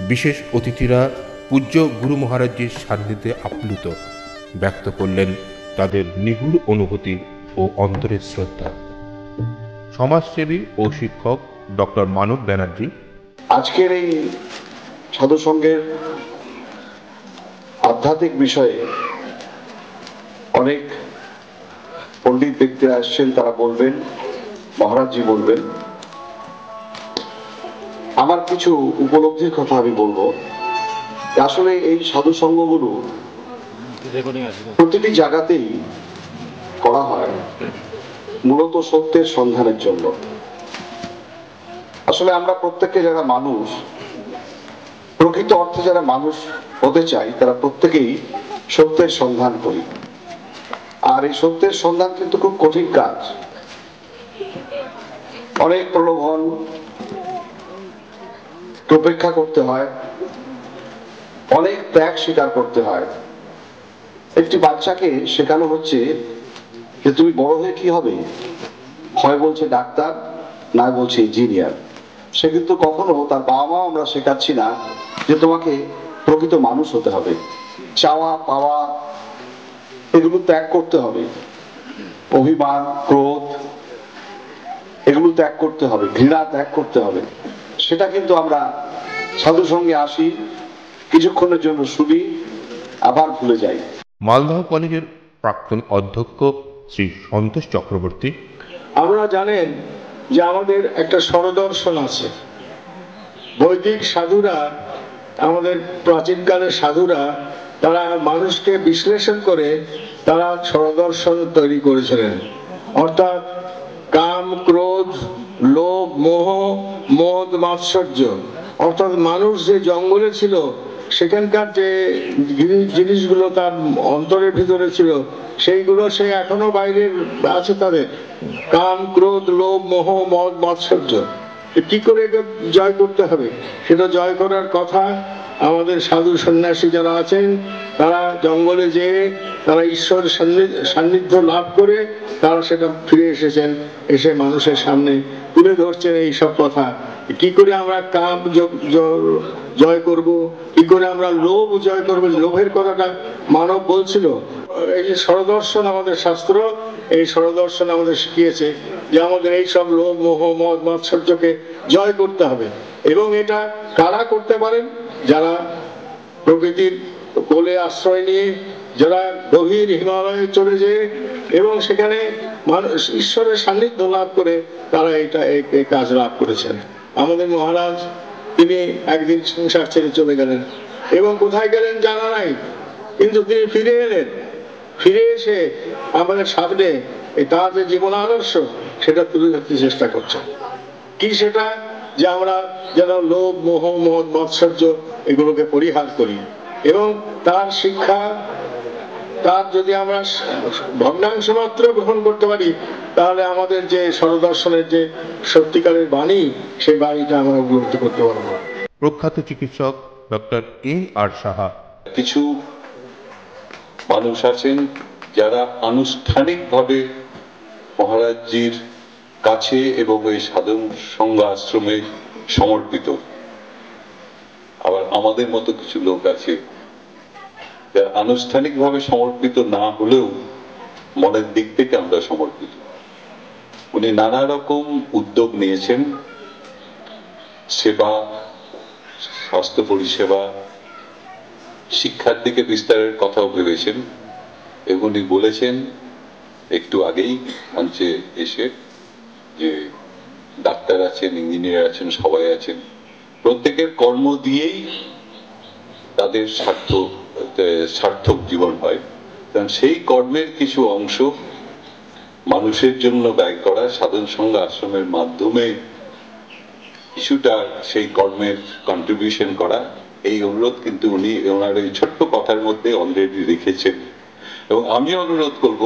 বিশেষ অতিথিরা পূজ্য গুরু মহারাজজির সান্নিধ্যে আপ্লুত, ব্যক্ত করলেন তাদের নিগুড় অনুভূতি ও অন্তরের শ্রদ্ধা। সমাজসেবী ও শিক্ষক ডক্টর মানব ব্যানার্জি আজকের এই সাধু সঙ্গের আধ্যাত্মিক বিষয়ে অনেক পণ্ডিত ব্যক্তিরা আসছেন, তারা বলবেন, মহারাজজি বলবেন। আমার কিছু উপলব্ধির কথা আমি বলবো। আসলে এই সাধু সঙ্গগুলো প্রতিটি জায়গাতেই করা হয় মূলত সত্যের সন্ধানের জন্য। আসলে আমরা প্রত্যেকে যারা মানুষ, প্রকৃত অর্থে যারা মানুষ হতে চাই, তারা প্রত্যেকেই সত্যের সন্ধান করি। আর এই সত্যের সন্ধান কিন্তু খুব কঠিন কাজ। অনেক প্রলোভন উপেক্ষা করতে হয়, অনেক ত্যাগ স্বীকার করতে হয়। একটি বাচ্চাকে শেখানো হচ্ছে যে তুমি বড় হয়ে কি হবে, হয় বলছে ডাক্তার, না বলছে ইঞ্জিনিয়ার। সে কিন্তু কখনো তার বাবা মা আমরা শেখাচ্ছি না যে তোমাকে প্রকৃত মানুষ হতে হবে। চাওয়া পাওয়া এগুলো ত্যাগ করতে হবে, অভিমান ক্রোধ এগুলো ত্যাগ করতে হবে, ঘৃণা ত্যাগ করতে হবে। সেটা কিন্তু আমরা সাধু সঙ্গে আসি, কিছুক্ষণের জন্য শুনি, আবার ভুলে যাই। মালদহ কলেজের প্রাক্তন অধ্যক্ষ শ্রী সন্তোষ চক্রবর্তী, আপনারা জানেন যে আমাদের একটা স্বরদর্শন আছে। বৈদিক সাধুরা, আমাদের প্রাচীনকালের সাধুরা, তারা মানুষকে বিশ্লেষণ করে তারা স্বরদর্শন তৈরি করেছিলেন। অর্থাৎ কাম ক্রোধ লোভ মোহ মদ মাৎসর্য, অর্থাৎ মানুষ যে জঙ্গলে ছিল সেখানকার যে জিনিসগুলো তার অন্তরের ভিতরে ছিল সেইগুলো সে এখনো বাইরে আছে। তাদের কাম ক্রোধ লোভ মোহ মদ মাৎসর্য কি করে জয় করতে হবে, সেটা জয় করার কথা আমাদের সাধু সন্ন্যাসী যারা আছেন তারা জঙ্গলে যেয়ে তারা ঈশ্বরের সান্নিধ্য লাভ করে তারা সেটা ফিরে এসেছেন, এসে মানুষের সামনে তুলে ধরছেন এই সব কথা। কি করে আমরা কাম জয় করব, কি করে আমরা লোভ জয় করব, লোভের কথাটা মানব বলছিল। এই যে স্বরদর্শন আমাদের শাস্ত্র, এই স্বরদর্শন আমাদের শিখিয়েছে যে আমাদের এই সব লোভ মোহ মদ মাৎসর্যকে জয় করতে হবে। এবং এটা কারা করতে পারেন? যারা প্রকৃতির কোলে আশ্রয় নিয়ে, যারা গভীর হিমালয়ে চলে যেয়ে এবং সেখানে মানুষ ঈশ্বরের সান্নিধ্য লাভ করে তারা এই কাজ লাভ করেছেন। আমাদের মহারাজ তিনি একদিন সংসার ছেড়ে চলে গেলেন এবং কোথায় গেলেন জানা নাই, কিন্তু তিনি ফিরে এলেন। ফিরে এসে আমাদের সামনে তার যে জীবন আদর্শ সেটা তুলে ধরতে চেষ্টা করছেন। কি সেটা? যে আমরা যেন লোভ মোহ মদ মাৎসর্য এগুলোকে পরিহার করি এবং তার শিক্ষা, তার যদি আমরা ভগ্নাংশ মাত্র গ্রহণ করতে পারি তাহলে আমাদের যে স্বরদর্শনের যে সত্যিকারের বাণী, সেই বাণীটা আমরা উপলব্ধি করতে পারবো। প্রখ্যাত চিকিৎসক ডক্টর আর সাহা, কিছু মানুষ আছেন যারা আনুষ্ঠানিকভাবে মহারাজজির কাছে এবং এই সাধন সঙ্গ আশ্রমে সমর্পিত। আবার আমাদের মতো কিছু লোক আছে যারা আনুষ্ঠানিকভাবে সমর্পিত না হলেও মনের দিক থেকে আমরা সমর্পিত। উনি নানা রকম উদ্যোগ নিয়েছেন, সেবা, স্বাস্থ্য পরিষেবা, শিক্ষার দিকে বিস্তারের কথাও ভেবেছেন। এবং উনি বলেছেন একটু আগেই মঞ্চে এসে যে ডাক্তার আছেন, ইঞ্জিনিয়ার আছেন, সবাই আছেন, প্রত্যেকের কর্ম দিয়েই তাদের সার্থক জীবন হয়। কারণ সেই কর্মের কিছু অংশ মানুষের জন্য ব্যয় করা, সাধন সঙ্গ আশ্রমের মাধ্যমে কিছুটা সেই কর্মের কন্ট্রিবিউশন করা, এই অনুরোধ কিন্তু উনি ওনার এই ছোট্ট কথার মধ্যে অলরেডি রেখেছেন। এবং আমি অনুরোধ করব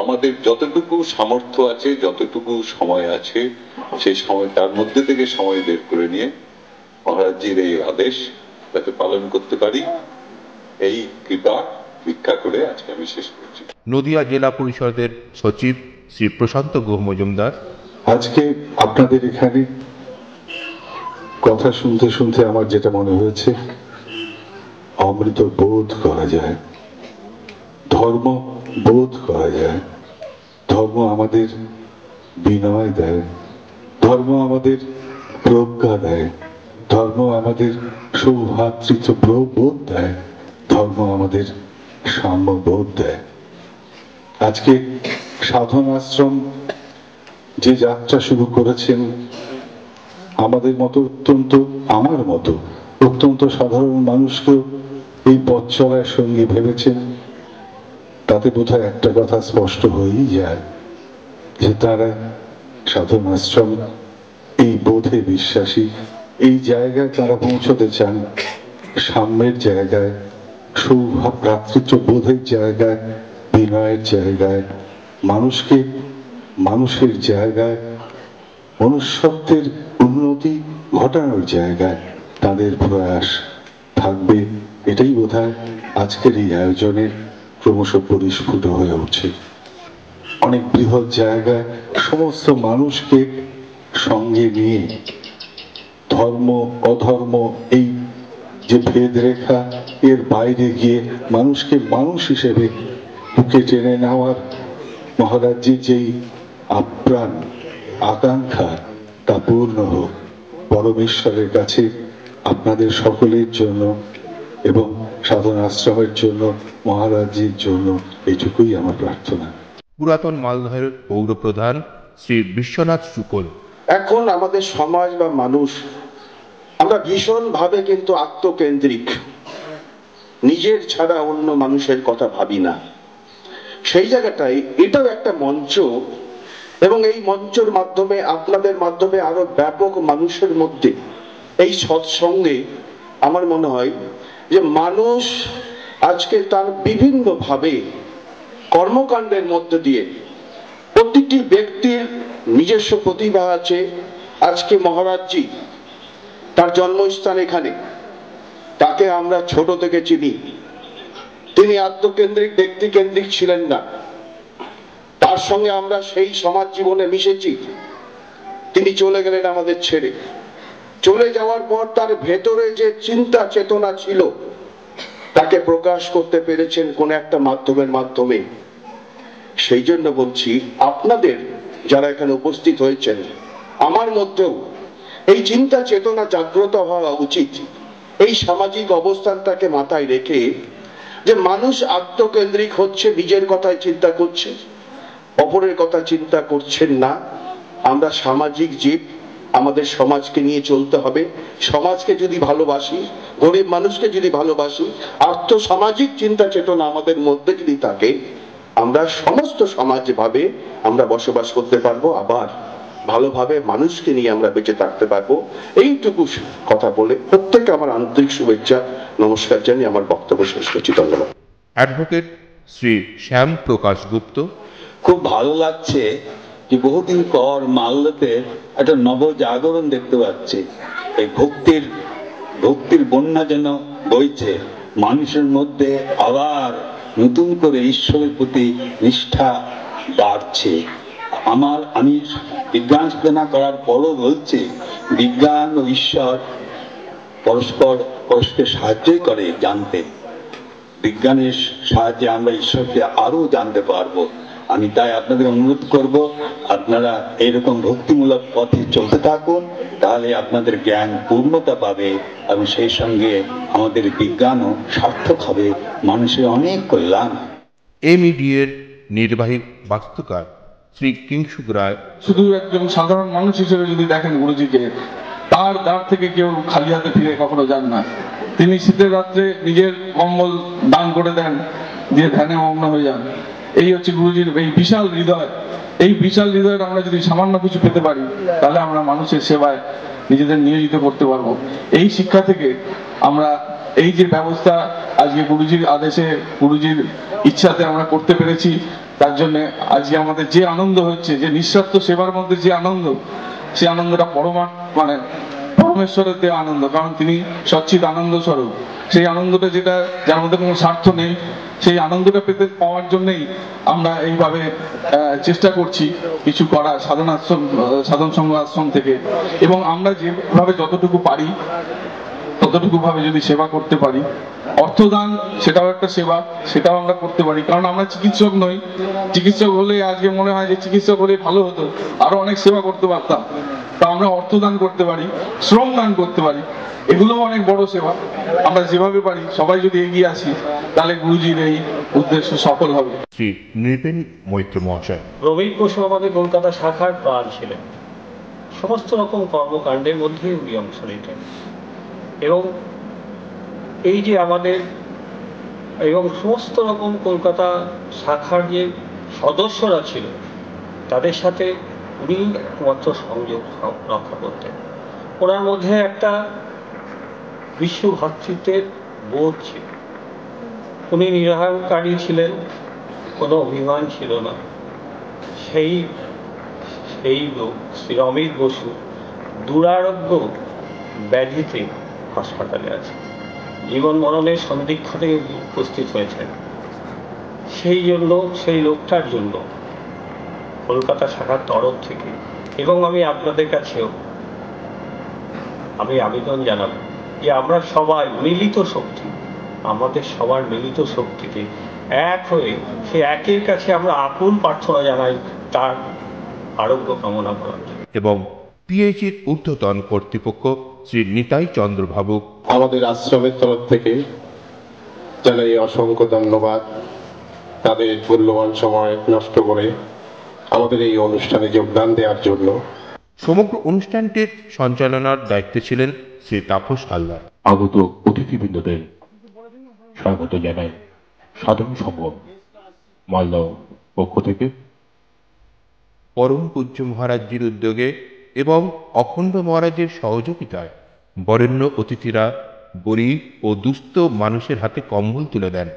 আমাদের যতটুকু সামর্থ্য আছে, যতটুকু সময় আছে, সেই সময় তার মধ্যে থেকে সময় বের করে নিয়ে মহারাজজির এই আদেশ যাতে পালন করতে পারি, এই কৃপা ভিক্ষা করে আজকে আমি শেষ করছি। নদিয়া জেলা পরিষদের সচিব শ্রী প্রশান্ত গুহ মজুমদার। আজকে আপনাদের এখানে কথা শুনতে শুনতে আমার যেটা মনে হয়েছে, অমৃত বোধ করা যায়, ধর্ম বোধ করা যায়। ধর্ম আমাদের বিনয় দেয়, ধর্ম আমাদের প্রজ্ঞা দেয়, ধর্ম আমাদের সৌভ্রাতৃত্ব বোধ দেয়, ধর্ম আমাদের সাম্যবোধ দেয়। আজকে সাধন আশ্রম যে যাত্রা শুরু করেছেন, আমাদের মতো আমার মতো অত্যন্ত সাধারণ মানুষকেও এই পথ চলার সঙ্গে ভেবেছেন, তাতে বোধহয় একটা কথা স্পষ্ট হয়েই যায় যে তারা সাধন আশ্রম এই বোধে বিশ্বাসী, এই জায়গায় তারা পৌঁছতে চান, সাম্যের জায়গায়, সৌভ্রাতৃত্ব বোধের জায়গায়, বিনয়ের জায়গায়, মানুষকে মানুষের জায়গায়, মনুষ্যত্বের উন্নতি ঘটানোর জায়গায় তাদের প্রয়াস থাকবে। এটাই বোধহয় আজকের এই আয়োজনের ক্রমশ পরিস্ফুট হয়ে উঠছে। অনেক বৃহৎ জায়গায় সমস্ত মানুষকে সঙ্গে নিয়ে ধর্ম অধর্ম এই যে ভেদ রেখা, এর বাইরে গিয়ে মানুষকে মানুষ হিসেবে বুকে টেনে নেওয়ার মহারাজজির যেই আপ্রাণ আকাঙ্ক্ষা, তা পূর্ণ হোক। পরমেশ্বরের কাছে আপনাদের সকলের জন্য এবং সাধন আশ্রমের জন্য, মহারাজজির জন্য এটুকুই আমার প্রার্থনা। পুরাতন মালদহের পৌর প্রধান শ্রী বিশ্বনাথ শুকল। এখন আমাদের সমাজ বা মানুষ, আমরা ভীষণ ভাবে কিন্তু আত্মকেন্দ্রিক, নিজের ছাড়া অন্য মানুষের কথা ভাবি না। সেই জায়গাটাই এটাও একটা মঞ্চ, এবং এই মঞ্চের মাধ্যমে, আপনাদের মাধ্যমে আরো ব্যাপক মানুষের মধ্যে এই সৎসঙ্গে আমার মনে হয় যে মানুষ আজকে তার বিভিন্ন ভাবে কর্মকাণ্ডের মধ্যে দিয়ে, প্রতিটি ব্যক্তির নিজস্ব প্রতিভা আছে। আজকে মহারাজজি, তার জন্মস্থান এখানে, তাকে আমরা ছোট থেকে চিনি। তিনি আত্মকেন্দ্রিক, ব্যক্তিকেন্দ্রিক ছিলেন না। তার সঙ্গে আমরা সেই সমাজ জীবনে মিশেছি। তিনি চলে গেলেন আমাদের ছেড়ে। চলে যাওয়ার পর তার ভেতরে যে চিন্তা চেতনা ছিল, তাকে প্রকাশ করতে পেরেছেন কোন একটা মাধ্যমের মাধ্যমে। সেই জন্য বলছি, আপনাদের যারা এখানে উপস্থিত হয়েছেন, আমার মধ্যেও এই চিন্তা চেতনা জাগ্রত হওয়া উচিত, এই সামাজিক অবস্থানটাকে মাথায় রেখে যে মানুষ আত্মকেন্দ্রিক হচ্ছে, নিজের কথাই চিন্তা করছে, অপরের কথা চিন্তা করছেন না। আমরা সামাজিক জীব, আমাদের সমাজকে নিয়ে চলতে হবে। সমাজকে যদি ভালোবাসি, গরিব মানুষকে যদি ভালোবাসি, আর্থ সামাজিক চিন্তা চেতনা আমাদের মধ্যে যদি থাকে, আমরা সমস্ত সমাজ ভাবে আমরা বসবাস করতে পারবো, আবার ভালোভাবে মানুষকে নিয়ে আমরা বেঁচে থাকতে পারবো। এইটুকু কথা বলে প্রত্যেককে আমার আন্তরিক শুভেচ্ছা, নমস্কার জানিয়ে আমার বক্তব্য শেষ করছি। ধন্যবাদ। অ্যাডভোকেট শ্রী শ্যাম প্রকাশ গুপ্ত। খুব ভালো লাগছে যে বহুদিন পর মালদাতে একটা নবজাগরণ দেখতে পাচ্ছি। এই ভক্তির বন্যা যেন বইছে মানুষের মধ্যে, আবার নতুন করে ঈশ্বরের প্রতি নিষ্ঠা বাড়ছে। আমি বিজ্ঞান সাধনা করার পরও বলছি, বিজ্ঞান ও ঈশ্বর পরস্পরকে সাহায্যই করে জানতে। বিজ্ঞানের সাহায্যে আমরা ঈশ্বরকে আরো জানতে পারবো। আমি তাই আপনাদের অনুরোধ করব, আপনারা এরকম ভক্তিমূলক পথে চলতে থাকুন, তাহলে আপনাদের জ্ঞান পূর্ণতা পাবে এবং সেই সঙ্গে আমাদের বিজ্ঞানও সার্থক হবে, মানুষের অনেক কল্যাণ। এমইডিএর নির্বাহী বাস্তুকার শ্রী কিংশুক রায়। শুধু একজন সাধারণ মানুষ হিসেবে যদি দেখেন গুরুজিকে, তার দ্বার থেকে কেউ খালি হাতে ফিরে কখনো যান না। তিনি শীতের রাত্রে নিজের কম্বল দান করে দেন, দিয়ে ধ্যানে মগ্ন হয়ে যান। এই হচ্ছে গুরুজির এই বিশাল হৃদয়। এই বিশাল হৃদয়ের আমরা যদি সামান্য কিছু পেতে পারি, তাহলে আমরা মানুষের সেবায় নিজেদের নিয়োজিত করতে পারবো। এই শিক্ষা থেকে আমরা এই যে ব্যবস্থা আজকে গুরুজির আদেশে, গুরুজির ইচ্ছাতে আমরা করতে পেরেছি, তার জন্য আজকে আমাদের যে আনন্দ হচ্ছে, যে নিঃস্বার্থ সেবার মধ্যে যে আনন্দ, সেই আনন্দটা পরমেশ্বরের দেওয়া আনন্দ। কারণ তিনি সচ্চিদ আনন্দ স্বরূপ। সেই আনন্দটা যেটা, যার মধ্যে কোনো স্বার্থ নেই, সেই আনন্দটা পাওয়ার জন্যই আমরা এইভাবে চেষ্টা করছি কিছু করা সাধন সংঘ আশ্রম থেকে। এবং আমরা যেভাবে যতটুকু পারি ততটুকু ভাবে যদি সেবা করতে পারি, অর্থদান সেটাও একটা সেবা, সেটাও আমরা করতে পারি। কারণ আমরা চিকিৎসক নই, চিকিৎসক হলে আজকে মনে হয় যে চিকিৎসক হলে ভালো হতো, আরো অনেক সেবা করতে পারতাম। তা আমরা অর্থদান করতে পারি, শ্রম দান করতে পারি, এগুলো অনেক বড় সেবা। আমরা যেভাবে পারি সবাই যদি এগিয়ে আসি তাহলে গুরুজির এই উদ্দেশ্য সফল হবে। শ্রী নৃপেন মৈত্র মহাশয়। প্রবীর বসু আমাদের কলকাতা শাখার প্রাণ ছিলেন। সমস্ত রকম কর্মকাণ্ডের মধ্যে উনি অংশ নিতেন এবং এই যে আমাদের এবং সমস্ত রকম কলকাতা শাখার যে সদস্যরা ছিল তাদের সাথে উনি একমাত্র সংযোগ রক্ষা করতেন। ওনার মধ্যে একটা বিশ্ব ভ্রাতৃত্বের বোধ ছিল। উনি নিরহংকারী ছিলেন, কোনো অভিমান ছিল না। সেই লোক শ্রী অমিত বসু দুরারোগ্য ব্যাধিতে হাসপাতালে আছে, জীবন মরণের সন্ধিক্ষণে উপস্থিত হয়েছেন। সেই লোকটার জন্য কলকাতা শাখার তরফ থেকে এবং আমি আপনাদের কাছেও আবেদন জানাবো যে আমরা সবাই মিলিত শক্তি, আমাদের সবার মিলিত শক্তিতে এক হয়ে সে একের কাছে আমরা আকুল প্রার্থনা জানাই তার আরোগ্য কামনা করার। এবং পিএইচির ঊর্ধ্বতন কর্তৃপক্ষ শ্রী নিতাই চন্দ্র ভাবুক। আমাদের আশ্রমের তরফ থেকে জানাই অসংখ্য ধন্যবাদ, তাদের মূল্যবান সময় নষ্ট করে আমাদের এই অনুষ্ঠানে যোগদান দেওয়ার জন্য। সমগ্র অনুষ্ঠানটির সঞ্চালনার দায়িত্বে ছিলেন শ্রী তাপস হালদার। আগত অতিথিবৃন্দদের স্বাগত জানাই সাধন সংঘ মালদহ পক্ষ থেকে। পরম পূজ্য মহারাজজির উদ্যোগে এবং অখণ্ড মহারাজের সহযোগিতায় বরেণ্য অতিথিরা গরিব ও দুস্থ মানুষের হাতে কম্বল তুলে দেন।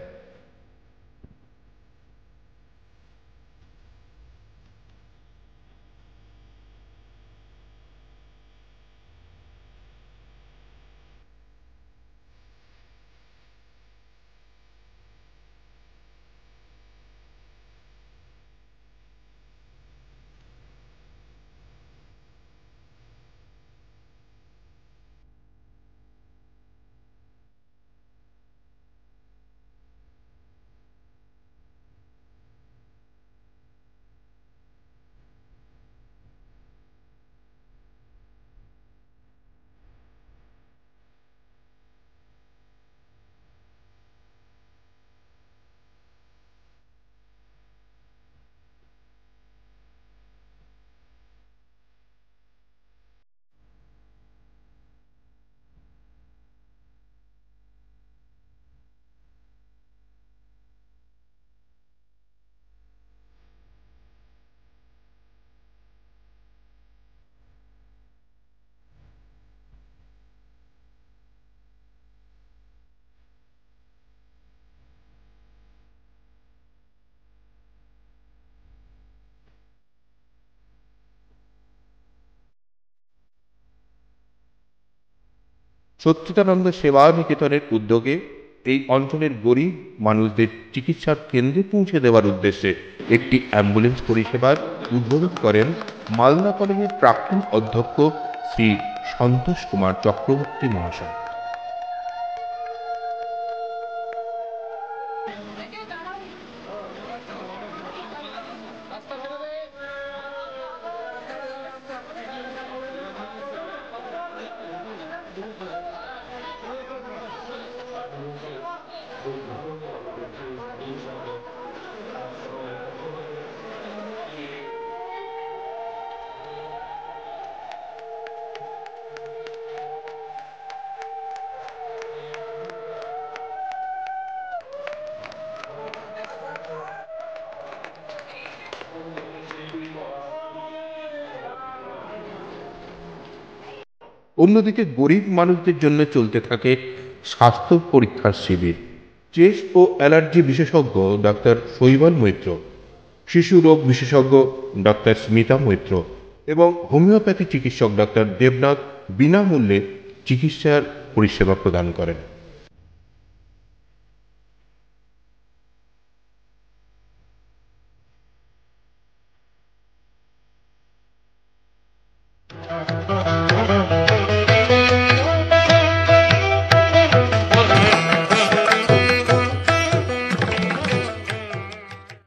সচ্চিদানন্দ সেবা নিকেতনের উদ্যোগে এই অঞ্চলের গরিব মানুষদের চিকিৎসার কেন্দ্রে পৌঁছে দেওয়ার উদ্দেশ্যে একটি অ্যাম্বুলেন্স পরিষেবার উদ্বোধন করেন মালদা কলেজের প্রাক্তন অধ্যক্ষ শ্রী সন্তোষ কুমার চক্রবর্তী মহাশয়। অন্যদিকে গরিব মানুষদের জন্য চলতে থাকে স্বাস্থ্য পরীক্ষার শিবির। চেস্ট ও অ্যালার্জি বিশেষজ্ঞ ডাক্তার শৈবাল মৈত্র, শিশু রোগ বিশেষজ্ঞ ডাক্তার স্মিতা মৈত্র এবং হোমিওপ্যাথি চিকিৎসক ডাক্তার দেবনাথ বিনামূল্যে চিকিৎসার পরিষেবা প্রদান করেন।